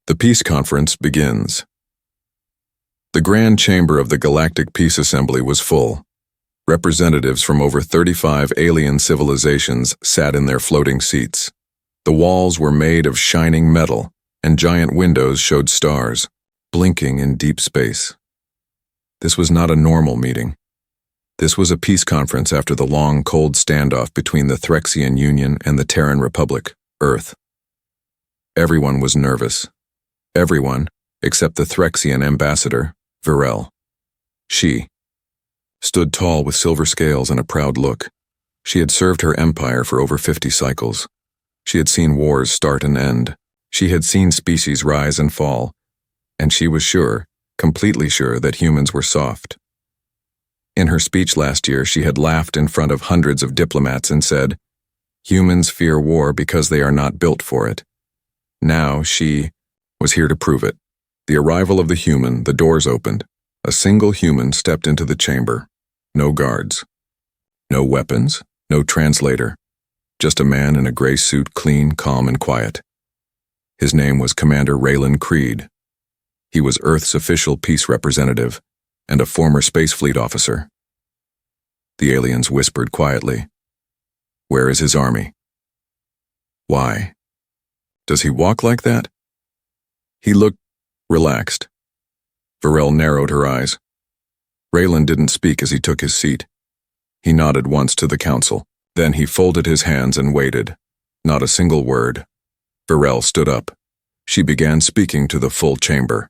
The peace conference begins. The grand chamber of the Galactic Peace Assembly was full. Representatives from over 35 alien civilizations sat in their floating seats. The walls were made of shining metal, and giant windows showed stars, blinking in deep space. This was not a normal meeting. This was a peace conference after the long, cold standoff between the Threxian Union and the Terran Republic, Earth. Everyone was nervous. Everyone, except the Threxian ambassador, Varel. She stood tall with silver scales and a proud look. She had served her empire for over 50 cycles. She had seen wars start and end. She had seen species rise and fall. And she was sure, completely sure, that humans were soft. In her speech last year, she had laughed in front of hundreds of diplomats and said, "Humans fear war because they are not built for it." Now she was here to prove it. The arrival of the human, the doors opened. A single human stepped into the chamber. No guards. No weapons. No translator. Just a man in a gray suit, clean, calm, and quiet. His name was Commander Raylan Creed. He was Earth's official peace representative and a former Space Fleet officer. The aliens whispered quietly, "Where is his army? Why? Does he walk like that?" He looked relaxed. Varel narrowed her eyes. Raylan didn't speak as he took his seat. He nodded once to the council. Then he folded his hands and waited. Not a single word. Varel stood up. She began speaking to the full chamber.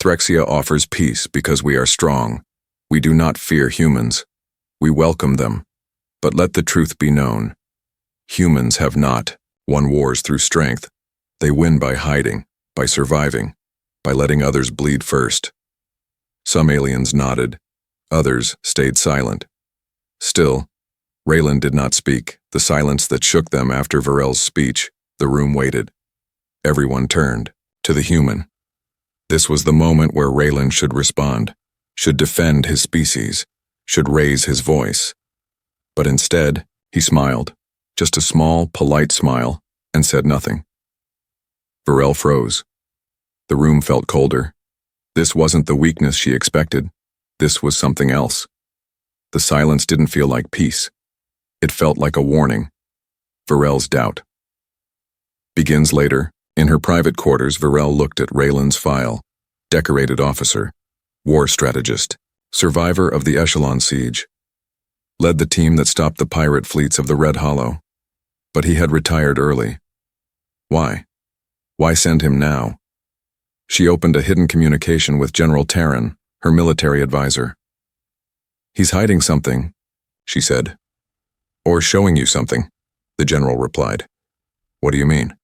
"Threxia offers peace because we are strong. We do not fear humans. We welcome them. But let the truth be known. Humans have not won wars through strength. They win by hiding, by surviving, by letting others bleed first." Some aliens nodded. Others stayed silent. Still, Raylan did not speak. The silence that shook them after Varel's speech. The room waited. Everyone turned to the human. This was the moment where Raylan should respond, should defend his species, should raise his voice. But instead, he smiled, just a small, polite smile, and said nothing. Varel froze. The room felt colder. This wasn't the weakness she expected. This was something else. The silence didn't feel like peace. It felt like a warning. Varel's doubt. Begins later. In her private quarters, Varel looked at Raylan's file. Decorated officer, war strategist, survivor of the Echelon siege. Led the team that stopped the pirate fleets of the Red Hollow. But he had retired early. Why? Why send him now? She opened a hidden communication with General Terran, her military advisor. "He's hiding something," she said. "Or showing you something," the general replied. "What do you mean?"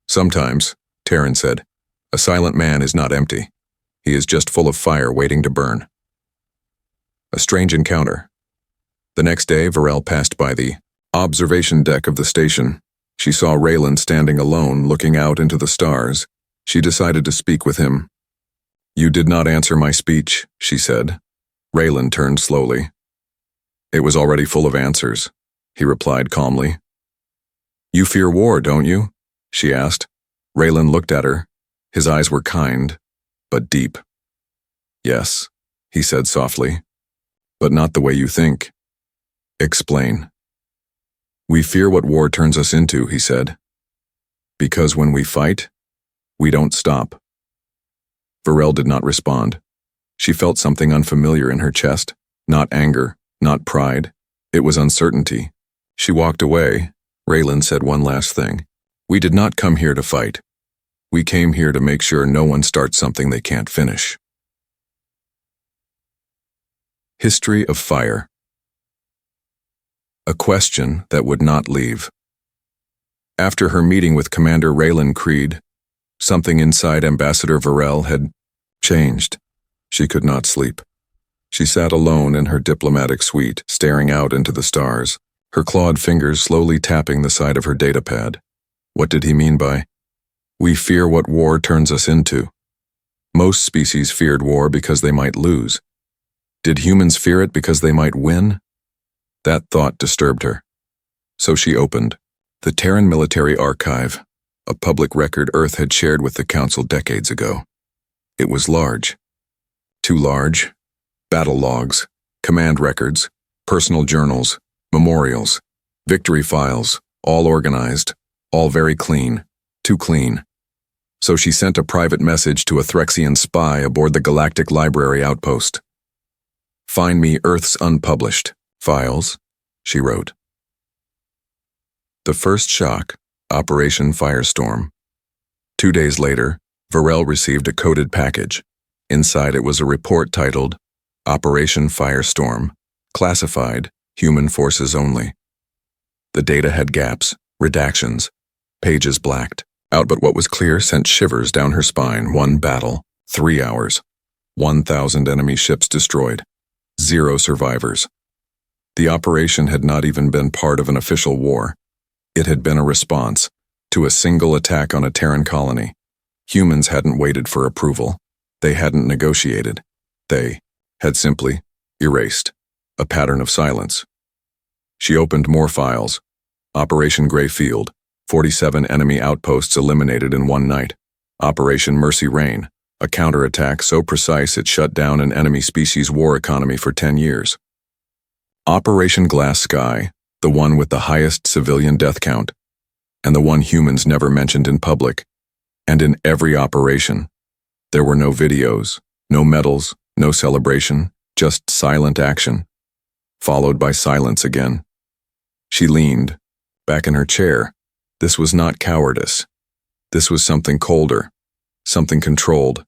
"Sometimes," Terran said, "a silent man is not empty. He is just full of fire waiting to burn." A strange encounter. The next day, Varel passed by the observation deck of the station. She saw Raylan standing alone, looking out into the stars. She decided to speak with him. "You did not answer my speech," she said. Raylan turned slowly. "It was already full of answers," he replied calmly. "You fear war, don't you?" she asked. Raylan looked at her. His eyes were kind, but deep. "Yes," he said softly, "but not the way you think." "Explain." "We fear what war turns us into," he said. "Because when we fight, we don't stop." Varel did not respond. She felt something unfamiliar in her chest. Not anger, not pride. It was uncertainty. She walked away. Raylan said one last thing. "We did not come here to fight. We came here to make sure no one starts something they can't finish." History of fire. A question that would not leave. After her meeting with Commander Raylan Creed, something inside Ambassador Varel had changed. She could not sleep. She sat alone in her diplomatic suite, staring out into the stars, her clawed fingers slowly tapping the side of her datapad. What did he mean by, "We fear what war turns us into"? Most species feared war because they might lose. Did humans fear it because they might win? That thought disturbed her. So she opened the Terran Military Archive. a public record Earth had shared with the Council decades ago. It was large. Too large. Battle logs, command records, personal journals, memorials, victory files, all organized, all very clean, too clean. So she sent a private message to a Threxian spy aboard the Galactic Library outpost. "Find me Earth's unpublished files," she wrote. The first shock, Operation Firestorm. 2 days later, Varel received a coded package. Inside it was a report titled, Operation Firestorm, classified, human forces only. The data had gaps, redactions, pages blacked. Out but what was clear sent shivers down her spine. 1 battle, 3 hours, 1,000 enemy ships destroyed, 0 survivors. The operation had not even been part of an official war. It had been a response to a single attack on a Terran colony. Humans hadn't waited for approval. They hadn't negotiated. They had simply erased a pattern of silence. She opened more files. Operation Grey Field, 47 enemy outposts eliminated in 1 night. Operation Mercy Rain, a counterattack so precise it shut down an enemy species' war economy for 10 years. Operation Glass Sky, the one with the highest civilian death count, and the one humans never mentioned in public. And in every operation, there were no videos, no medals, no celebration, just silent action, followed by silence again. She leaned, back in her chair. This was not cowardice. This was something colder, something controlled.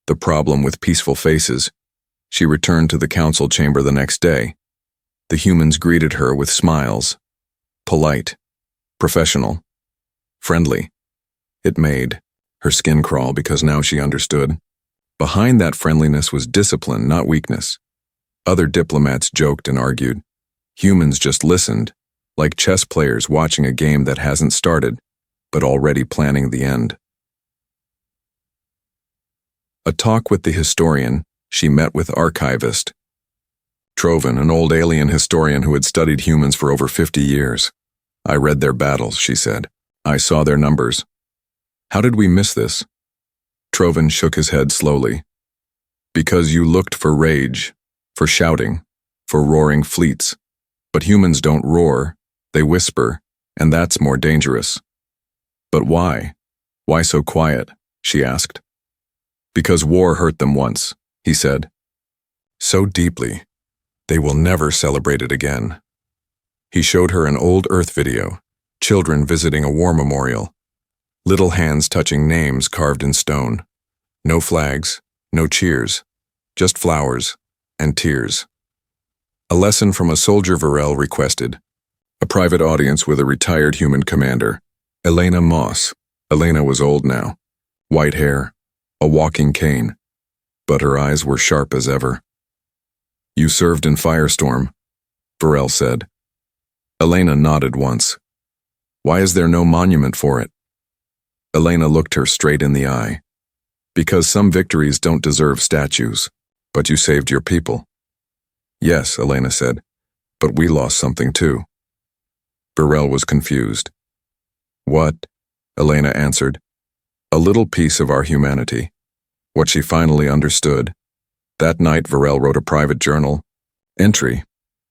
The problem with peaceful faces. She returned to the council chamber the next day. The humans greeted her with smiles. Polite, professional, friendly. It made her skin crawl because now she understood. Behind that friendliness was discipline, not weakness. Other diplomats joked and argued. Humans just listened, like chess players watching a game that hasn't started, but already planning the end. A talk with the historian, she met with archivist Trovan, an old alien historian who had studied humans for over 50 years. "I read their battles," she said. "I saw their numbers. How did we miss this?" Trovan shook his head slowly. "Because you looked for rage, for shouting, for roaring fleets. But humans don't roar, they whisper, and that's more dangerous." "But why? Why so quiet?" she asked. "Because war hurt them once," he said. "So deeply. They will never celebrate it again." He showed her an old Earth video, children visiting a war memorial, little hands touching names carved in stone. No flags, no cheers, just flowers and tears. A lesson from a soldier Varel requested. A private audience with a retired human commander, Elena Moss. Elena was old now, white hair, a walking cane, but her eyes were sharp as ever. "You served in Firestorm," Varel said. Elena nodded once. "Why is there no monument for it?" Elena looked her straight in the eye. "Because some victories don't deserve statues, but you saved your people." "Yes," Elena said, "but we lost something too." Varel was confused. "What?" Elena answered. "A little piece of our humanity." What she finally understood. That night, Varel wrote a private journal entry.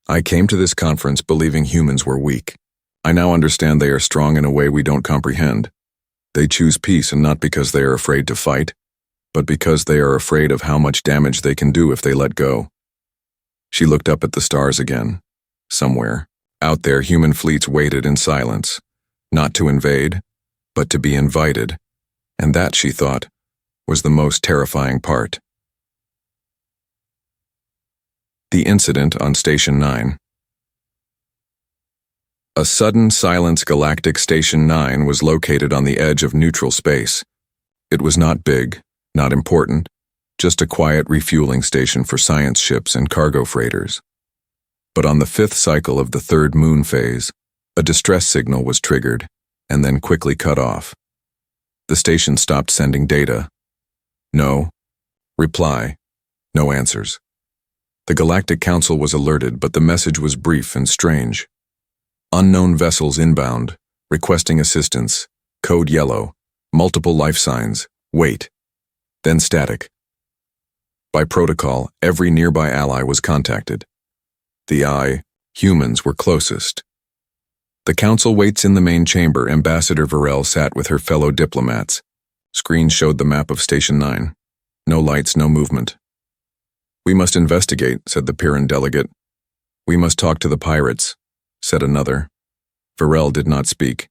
"I came to this conference believing humans were weak. I now understand they are strong in a way we don't comprehend. They choose peace, and not because they are afraid to fight, but because they are afraid of how much damage they can do if they let go." She looked up at the stars again. Somewhere, out there, human fleets waited in silence, not to invade, but to be invited, and that, she thought, was the most terrifying part. The incident on Station 9. A sudden silence Galactic Station 9 was located on the edge of neutral space. It was not big, not important, just a quiet refueling station for science ships and cargo freighters. But on the 5th cycle of the 3rd moon phase, a distress signal was triggered and then quickly cut off. The station stopped sending data. No. Reply. No answers. The Galactic Council was alerted, but the message was brief and strange. Unknown vessels inbound, requesting assistance, Code yellow. Multiple life signs. Wait. Then static. By protocol, every nearby ally was contacted. The humans were closest. The council waits in the main chamber. Ambassador Varel sat with her fellow diplomats. Screen showed the map of Station 9. No lights, no movement. We must investigate, said the Piran delegate. We must talk to the pirates, said another. Varel did not speak,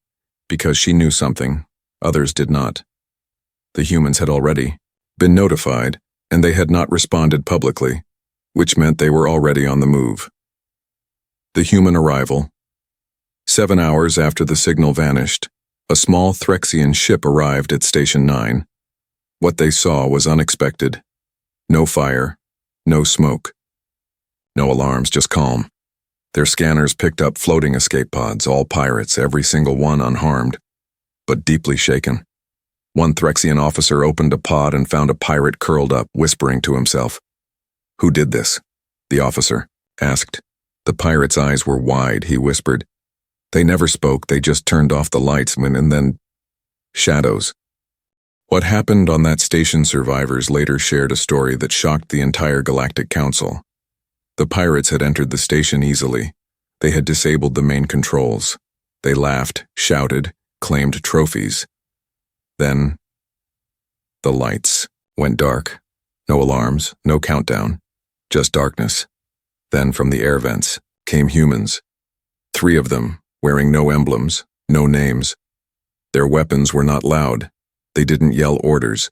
because she knew something. Others did not. The humans had already been notified, and they had not responded publicly, which meant they were already on the move. The human arrival. 7 hours after the signal vanished, a small Threxian ship arrived at Station 9. What they saw was unexpected. No fire, no smoke. No alarms, just calm. Their scanners picked up floating escape pods, all pirates, every single one unharmed, but deeply shaken. One Threxian officer opened a pod and found a pirate curled up, whispering to himself. Who did this? The officer asked. The pirate's eyes were wide, he whispered. They never spoke, they just turned off the lights and then shadows. What happened on that station, survivors later shared a story that shocked the entire Galactic Council. The pirates had entered the station easily. They had disabled the main controls. They laughed, shouted, claimed trophies. Then, the lights went dark. No alarms, no countdown, just darkness. Then from the air vents came humans. 3 of them, wearing no emblems, no names. Their weapons were not loud. They didn't yell orders.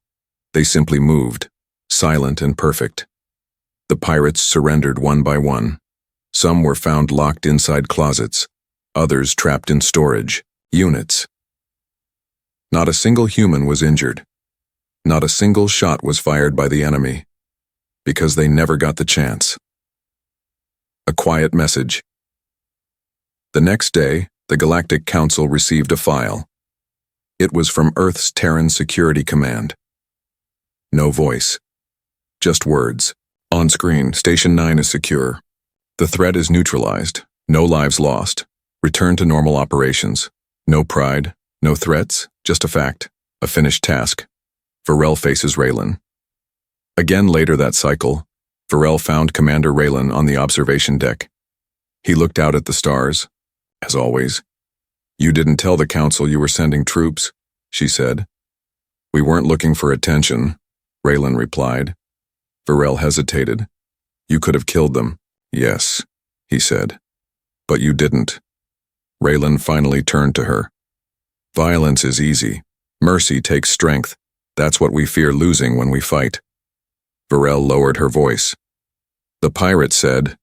They simply moved, silent and perfect. The pirates surrendered one by one. Some were found locked inside closets, others trapped in storage units. Not a single human was injured. Not a single shot was fired by the enemy, because they never got the chance. A quiet message. The next day, the Galactic Council received a file. It was from Earth's Terran Security Command. No voice. Just words. On screen, Station 9 is secure. The threat is neutralized. No lives lost. Return to normal operations. No pride, no threats, just a fact. A finished task. Varel faces Raylan. Again later that cycle, Varel found Commander Raylan on the observation deck. He looked out at the stars. As always. You didn't tell the council you were sending troops, she said. We weren't looking for attention, Raylan replied. Varel hesitated. You could have killed them. Yes, he said. But you didn't. Raylan finally turned to her. Violence is easy. Mercy takes strength. That's what we fear losing when we fight. Varel lowered her voice. The pirate said.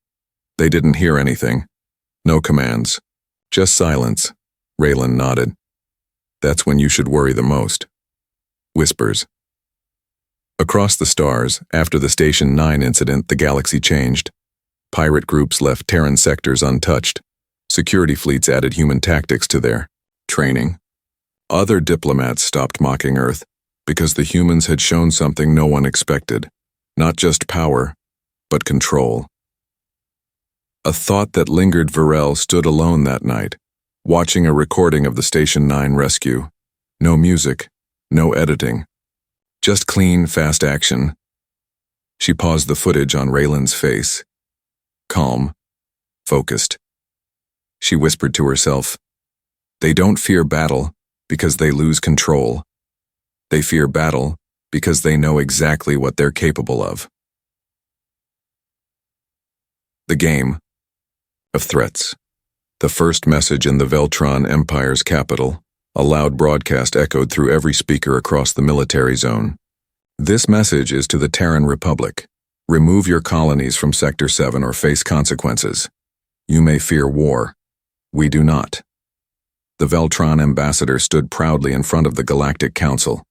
They didn't hear anything. No commands. Just silence. Raylan nodded. That's when you should worry the most. Whispers. Across the stars, after the Station 9 incident, the galaxy changed. Pirate groups left Terran sectors untouched. Security fleets added human tactics to their training. Other diplomats stopped mocking Earth because the humans had shown something no one expected. Not just power, but control. A thought that lingered. Varel stood alone that night, watching a recording of the Station 9 rescue. No music, no editing. Just clean, fast action. She paused the footage on Raylan's face. Calm, focused. She whispered to herself, they don't fear battle because they lose control. They fear battle because they know exactly what they're capable of. The game of threats. The first message in the Veltron Empire's capital. A loud broadcast echoed through every speaker across the military zone. This message is to the Terran Republic. Remove your colonies from Sector 7 or face consequences. You may fear war. We do not. The Veltron ambassador stood proudly in front of the Galactic Council.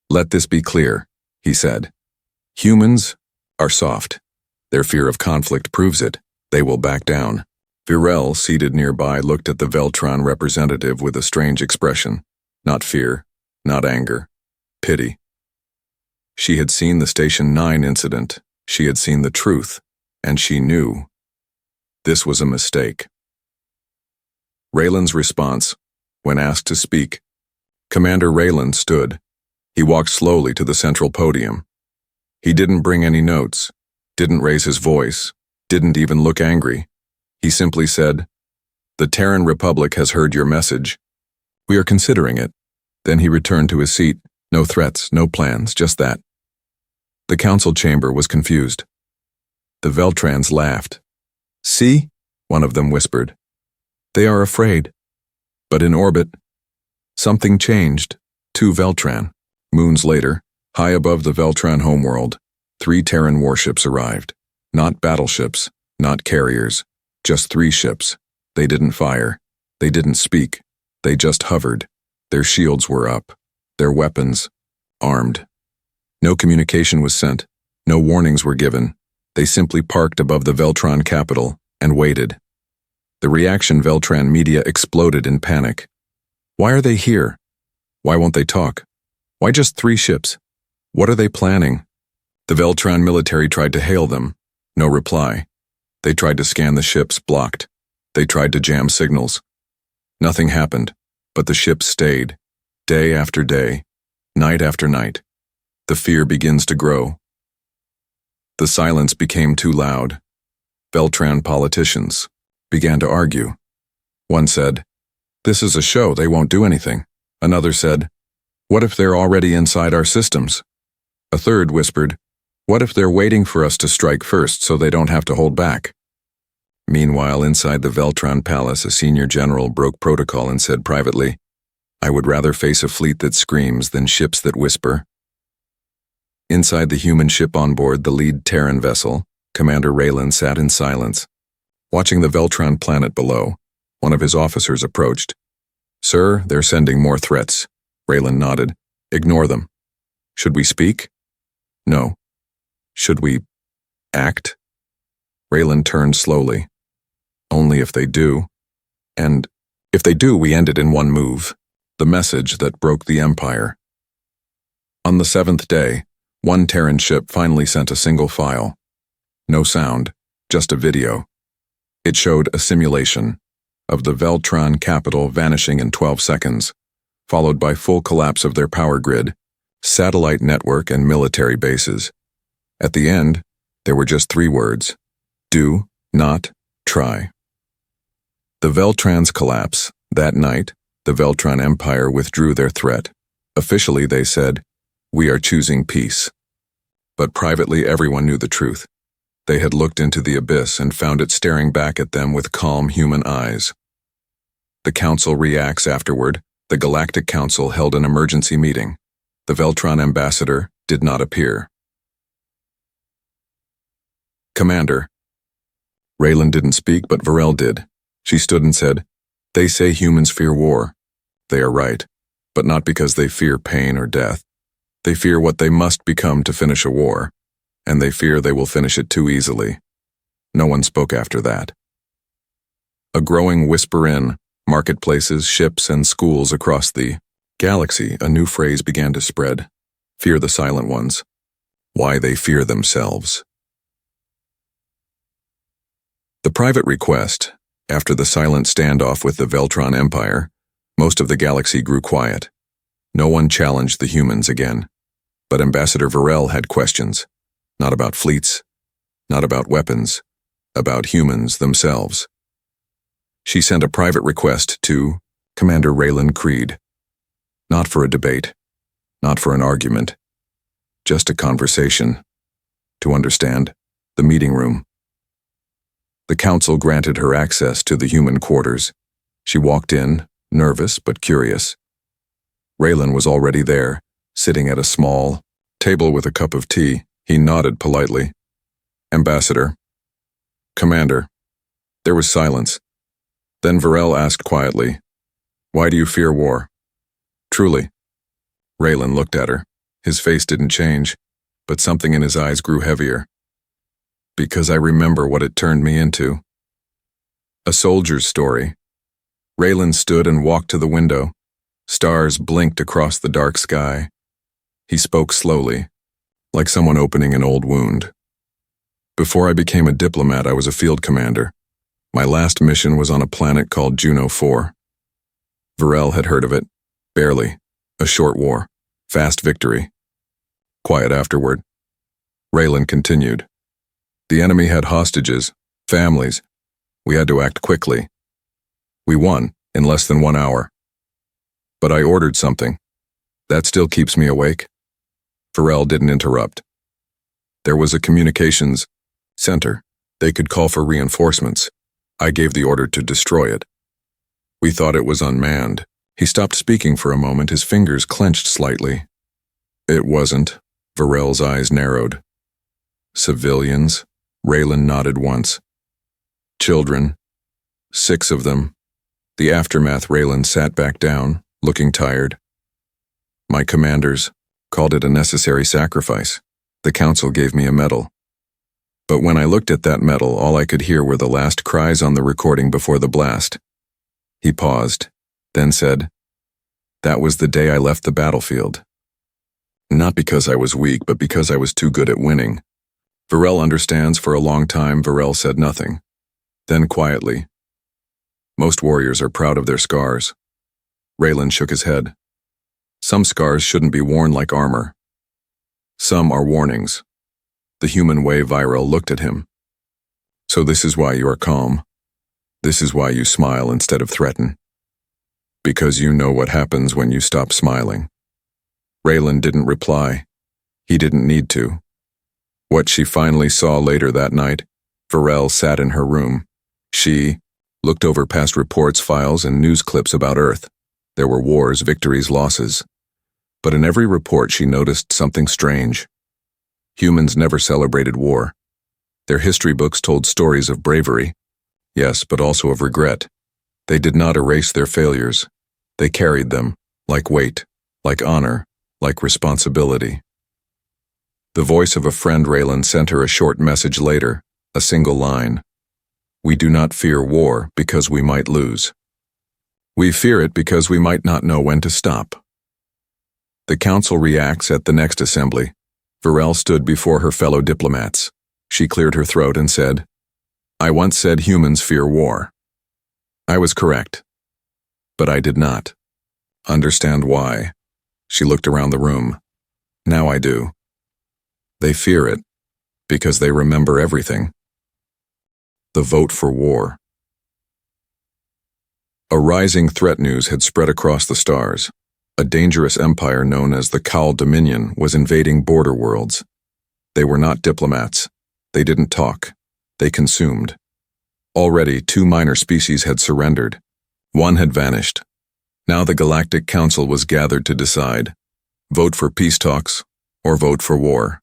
Let this be clear, he said. Humans are soft. Their fear of conflict proves it. They will back down. Varel, seated nearby, looked at the Veltron representative with a strange expression. Not fear, not anger, pity. She had seen the Station 9 incident. She had seen the truth, and she knew. This was a mistake. Raylan's response, when asked to speak, Commander Raylan stood. He walked slowly to the central podium. He didn't bring any notes, didn't raise his voice, didn't even look angry. He simply said, "The Terran Republic has heard your message. We are considering it." Then he returned to his seat. No threats, no plans, just that. The council chamber was confused. The Veltrans laughed. "See?" one of them whispered. "They are afraid." But in orbit, something changed. 2 Veltran. Moons later, high above the Veltran homeworld, 3 Terran warships arrived. Not battleships, not carriers, just 3 ships. They didn't fire. They didn't speak. They just hovered. Their shields were up. Their weapons, armed. No communication was sent. No warnings were given. They simply parked above the Veltran capital and waited. The reaction Veltran media exploded in panic. Why are they here? Why won't they talk? Why just 3 ships? What are they planning? The Veltran military tried to hail them. No reply. They tried to scan the ships, blocked. They tried to jam signals. Nothing happened, but the ships stayed. Day after day, night after night. The fear begins to grow. The silence became too loud. Veltran politicians began to argue. One said, "This is a show, they won't do anything." Another said, "What if they're already inside our systems?" A third whispered, "What if they're waiting for us to strike first so they don't have to hold back?" Meanwhile, inside the Veltran palace, a senior general broke protocol and said privately, "I would rather face a fleet that screams than ships that whisper." Inside the human ship on board the lead Terran vessel, Commander Raylan sat in silence. Watching the Veltran planet below, one of his officers approached. "Sir, they're sending more threats." Raylan nodded. "Ignore them." "Should we speak?" "No." "Should we act?" Raylan turned slowly. "Only if they do. And if they do, we end it in one move." The message that broke the Empire. On the 7th day, one Terran ship finally sent a single file. No sound, just a video. It showed a simulation of the Veltran capital vanishing in 12 seconds, followed by full collapse of their power grid, satellite network, and military bases. At the end, there were just 3 words: do not try. The Veltrans collapse. That night, the Veltran Empire withdrew their threat. Officially, they said, "We are choosing peace." But privately, everyone knew the truth. They had looked into the abyss and found it staring back at them with calm human eyes. The Council reacts afterward. The Galactic Council held an emergency meeting. The Veltran ambassador did not appear. "Commander." Raylan didn't speak, but Varel did. She stood and said, "They say humans fear war. They are right, but not because they fear pain or death. They fear what they must become to finish a war, and they fear they will finish it too easily." No one spoke after that. A growing whisper in marketplaces, ships, and schools across the galaxy, a new phrase began to spread. Fear the silent ones. Why they fear themselves. The private request. After the silent standoff with the Veltran Empire, most of the galaxy grew quiet. No one challenged the humans again. But Ambassador Varel had questions. Not about fleets, not about weapons, about humans themselves. She sent a private request to Commander Raylan Creed. Not for a debate, not for an argument, just a conversation. To understand, the meeting room. The council granted her access to the human quarters. She walked in, nervous but curious. Raylan was already there, sitting at a small table with a cup of tea. He nodded politely. "Ambassador." "Commander." There was silence. Then Varel asked quietly, "Why do you fear war?" "Truly." Raylan looked at her. His face didn't change, but something in his eyes grew heavier. "Because I remember what it turned me into." A soldier's story. Raylan stood and walked to the window. Stars blinked across the dark sky. He spoke slowly, like someone opening an old wound. "Before I became a diplomat, I was a field commander. My last mission was on a planet called Juno 4. Varel had heard of it, barely, A short war. Fast victory. Quiet afterward. Raylan continued. The enemy had hostages, families. We had to act quickly. We won in less than 1 hour. But I ordered something. That still keeps me awake. Farrell didn't interrupt. There was a communications center. They could call for reinforcements. I gave the order to destroy it. We thought it was unmanned. He stopped speaking for a moment, his fingers clenched slightly. It wasn't. Farrell's eyes narrowed. Civilians? Raylan nodded once. Children. 6 of them. The aftermath. Raylan sat back down, looking tired. My commanders called it a necessary sacrifice. The council gave me a medal. But when I looked at that medal, all I could hear were the last cries on the recording before the blast. He paused, then said, "That was the day I left the battlefield. Not because I was weak, but because I was too good at winning." Farrell understands. For a long time, Farrell said nothing. Then quietly, "Most warriors are proud of their scars." Raylan shook his head. "Some scars shouldn't be worn like armor. Some are warnings." The human way. Viral looked at him. "So this is why you are calm. This is why you smile instead of threaten. Because you know what happens when you stop smiling." Raylan didn't reply. He didn't need to. What she finally saw later that night, Farrell sat in her room. She looked over past reports, files, and news clips about Earth. There were wars, victories, losses. But in every report she noticed something strange. Humans never celebrated war. Their history books told stories of bravery, yes, but also of regret. They did not erase their failures. They carried them, like weight, like honor, like responsibility. The voice of a friend. Raylan sent her a short message later, a single line. "We do not fear war because we might lose. We fear it because we might not know when to stop." The council reacts at the next assembly. Farrell stood before her fellow diplomats. She cleared her throat and said, "I once said humans fear war. I was correct. But I did not understand why." She looked around the room. "Now I do. They fear it because they remember everything." The vote for war. A rising threat news had spread across the stars. A dangerous empire known as the Cowl Dominion was invading border worlds. They were not diplomats. They didn't talk. They consumed. Already 2 minor species had surrendered. 1 had vanished. Now the Galactic Council was gathered to decide. Vote for peace talks or vote for war.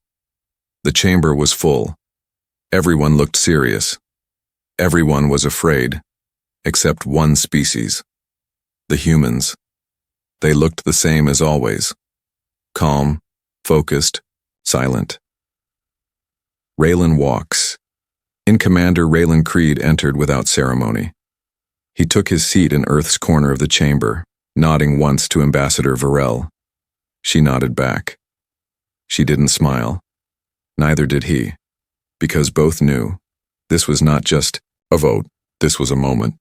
The chamber was full. Everyone looked serious. Everyone was afraid, except 1 species. The humans. They looked the same as always. Calm, focused, silent. Raylan walks. In Commander Raylan Creed entered without ceremony. He took his seat in Earth's corner of the chamber, nodding once to Ambassador Varel. She nodded back. She didn't smile. Neither did he, because both knew this was not just a vote, this was a moment.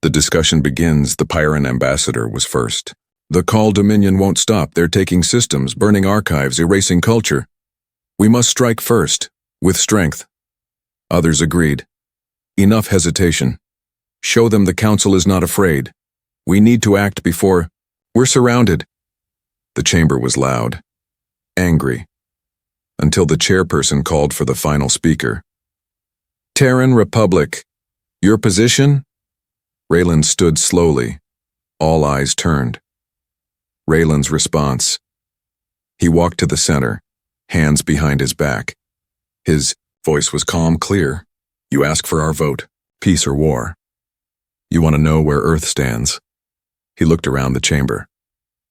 The discussion begins. The Pyran ambassador was first. "The Cowl Dominion won't stop. They're taking systems, burning archives, erasing culture. We must strike first, with strength." Others agreed. "Enough hesitation. Show them the council is not afraid. We need to act before we're surrounded." The chamber was loud, angry, until the chairperson called for the final speaker. "Terran Republic, your position?" Raylan stood slowly. All eyes turned. Raylan's response. He walked to the center, hands behind his back. His voice was calm, clear. "You ask for our vote, peace or war. You want to know where Earth stands?" He looked around the chamber.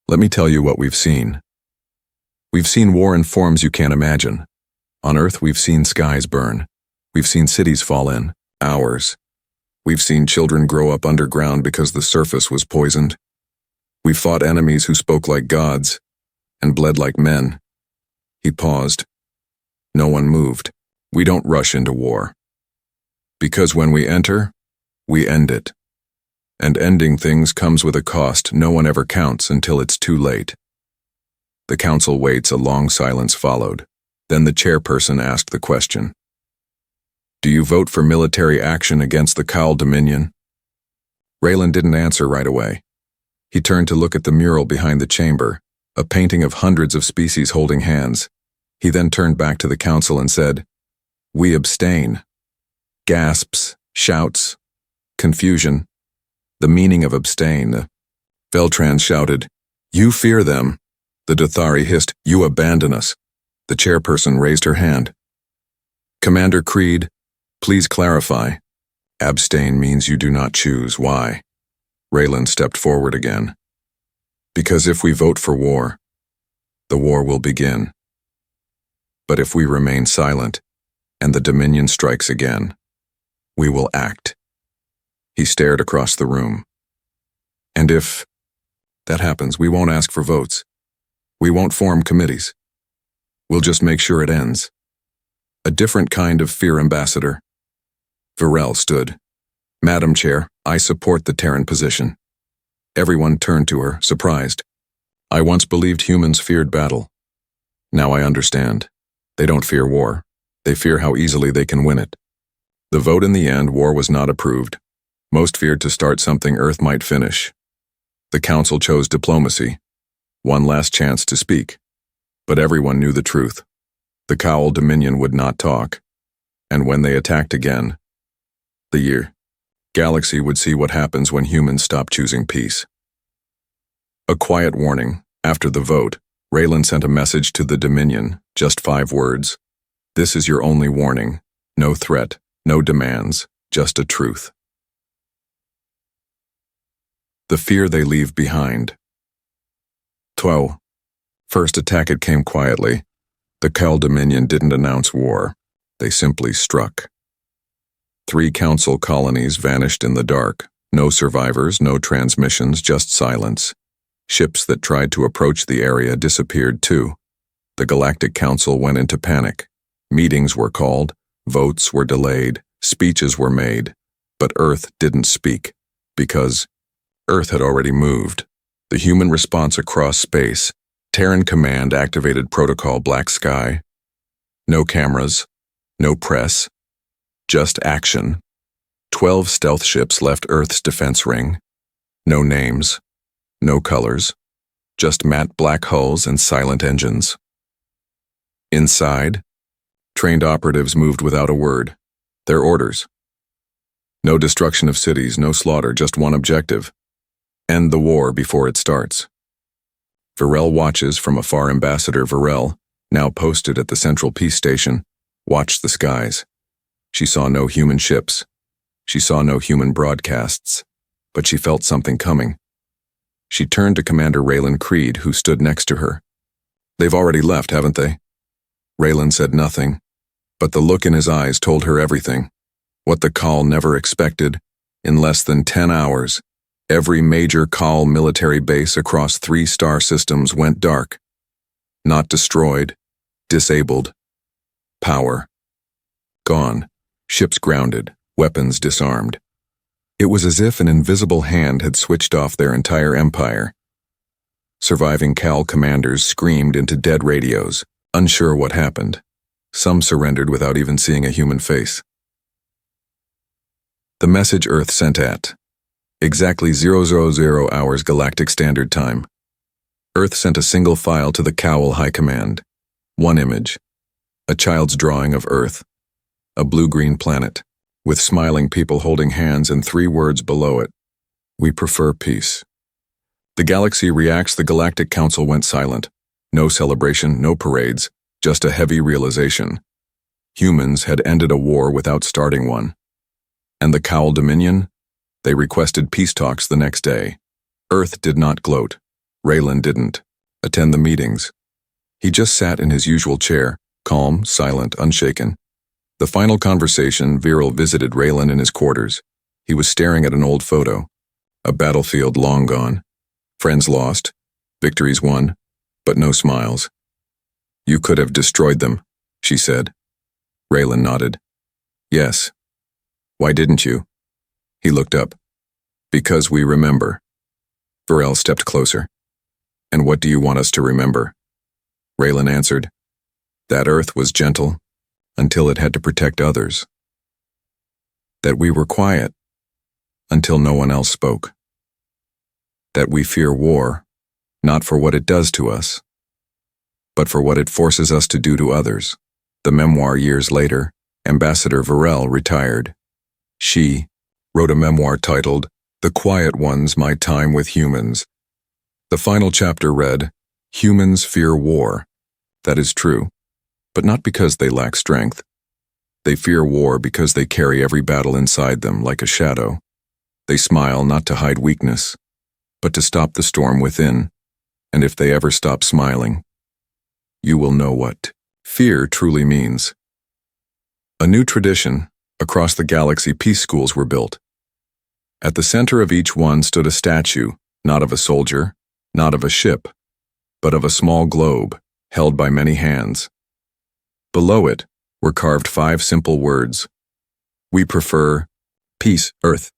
"Let me tell you what we've seen. We've seen war in forms you can't imagine. On Earth, we've seen skies burn. We've seen cities fall in, ours. We've seen children grow up underground because the surface was poisoned. We fought enemies who spoke like gods and bled like men." He paused. No one moved. "We don't rush into war. Because when we enter, we end it. And ending things comes with a cost no one ever counts until it's too late." The council waits, a long silence followed. Then the chairperson asked the question. Do you vote for military action against the Cowl Dominion? Raylan didn't answer right away. He turned to look at the mural behind the chamber, a painting of hundreds of species holding hands. He then turned back to the council and said, We abstain. Gasps, shouts, confusion. The meaning of abstain. Veltran shouted, You fear them. The Dathari hissed, You abandon us. The chairperson raised her hand. Commander Creed, please clarify. Abstain means you do not choose. Why? Raylan stepped forward again. Because if we vote for war, the war will begin. But if we remain silent, and the Dominion strikes again, we will act. He stared across the room. And if that happens, we won't ask for votes. We won't form committees. We'll just make sure it ends. A different kind of fear, Ambassador. Varel stood. Madam Chair, I support the Terran position. Everyone turned to her, surprised. I once believed humans feared battle. Now I understand. They don't fear war. They fear how easily they can win it. The vote in the end, war was not approved. Most feared to start something Earth might finish. The council chose diplomacy. One last chance to speak. But everyone knew the truth. The Cowl Dominion would not talk. And when they attacked again, the galaxy would see what happens when humans stop choosing peace. A quiet warning. After the vote, Raylan sent a message to the Dominion, just 5 words. This is your only warning. No threat, no demands, just a truth. The fear they leave behind. 12. First attack, it came quietly. The Cowl Dominion didn't announce war. They simply struck. 3 council colonies vanished in the dark. No survivors, no transmissions, just silence. Ships that tried to approach the area disappeared too. The Galactic Council went into panic. Meetings were called, votes were delayed, speeches were made. But Earth didn't speak, because Earth had already moved. The human response across space. Terran Command activated Protocol Black Sky. No cameras, no press. Just action. 12 stealth ships left Earth's defense ring. No names, no colors, just matte black hulls and silent engines. Inside, trained operatives moved without a word. Their orders. No destruction of cities, no slaughter, just one objective. End the war before it starts. Varel watches from afar. Ambassador Varel, now posted at the Central Peace Station, watched the skies. She saw no human ships. She saw no human broadcasts. But she felt something coming. She turned to Commander Raylan Creed, who stood next to her. They've already left, haven't they? Raylan said nothing, but the look in his eyes told her everything. What the Cowl never expected. In less than 10 hours, every major Cowl military base across 3 star systems went dark. Not destroyed, disabled. Power gone. Ships grounded, weapons disarmed. It was as if an invisible hand had switched off their entire empire. Surviving Cowl commanders screamed into dead radios, unsure what happened. Some surrendered without even seeing a human face. The message Earth sent at exactly 000 hours Galactic Standard Time. Earth sent a single file to the Cowl High Command. One image. A child's drawing of Earth. A blue-green planet, with smiling people holding hands and 3 words below it. We prefer peace. The galaxy reacts. The Galactic Council went silent. No celebration, no parades, just a heavy realization. Humans had ended a war without starting one. And the Cowl Dominion? They requested peace talks the next day. Earth did not gloat. Raylan didn't attend the meetings. He just sat in his usual chair, calm, silent, unshaken. The final conversation, Viral visited Raylan in his quarters. He was staring at an old photo. A battlefield long gone. Friends lost. Victories won. But no smiles. You could have destroyed them, she said. Raylan nodded. Yes. Why didn't you? He looked up. Because we remember. Varel stepped closer. And what do you want us to remember? Raylan answered. That Earth was gentle until it had to protect others. That we were quiet until no one else spoke. That we fear war, not for what it does to us, but for what it forces us to do to others. The memoir years later, Ambassador Varel retired. She wrote a memoir titled, The Quiet Ones, My Time with Humans. The final chapter read, Humans fear war. That is true, but not because they lack strength. They fear war because they carry every battle inside them like a shadow. They smile not to hide weakness, but to stop the storm within. And if they ever stop smiling, you will know what fear truly means. A new tradition, across the galaxy, peace schools were built. At the center of each one stood a statue, not of a soldier, not of a ship, but of a small globe, held by many hands. Below it were carved 5 simple words. We prefer peace, Earth.